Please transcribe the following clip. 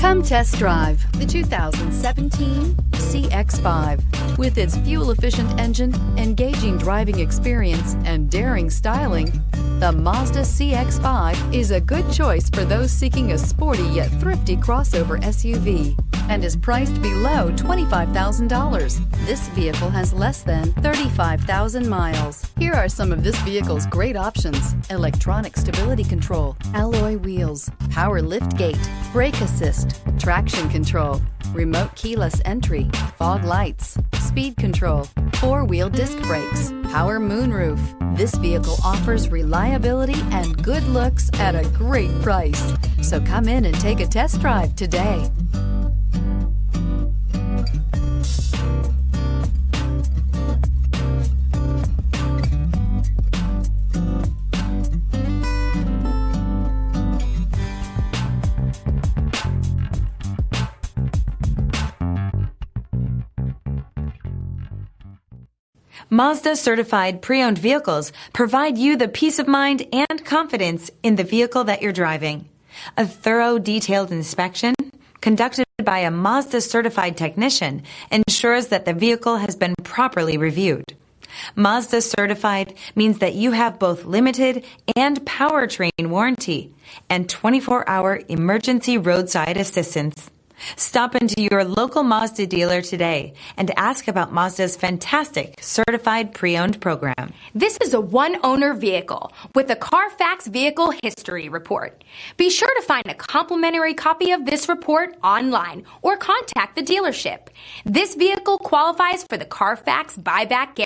Come test drive the 2017 CX-5. With its fuel-efficient engine, engaging driving experience, and daring styling, the Mazda CX-5 is a good choice for those seeking a sporty yet thrifty crossover SUV and is priced below $25,000. This vehicle has less than 35,000 miles. Here are some of this vehicle's great options: electronic stability control, alloy wheels, power liftgate, brake assist, traction control, remote keyless entry, fog lights, speed control, four-wheel disc brakes, power moonroof. This vehicle offers reliability and good looks at a great price. So come in and take a test drive today. Mazda certified pre-owned vehicles provide you the peace of mind and confidence in the vehicle that you're driving. A thorough, detailed inspection conducted by a Mazda certified technician ensures that the vehicle has been properly reviewed. Mazda certified means that you have both limited and powertrain warranty and 24-hour emergency roadside assistance. Stop into your local Mazda dealer today and ask about Mazda's fantastic certified pre-owned program. This is a one-owner vehicle with a Carfax Vehicle History Report. Be sure to find a complimentary copy of this report online or contact the dealership. This vehicle qualifies for the Carfax Buyback Guarantee.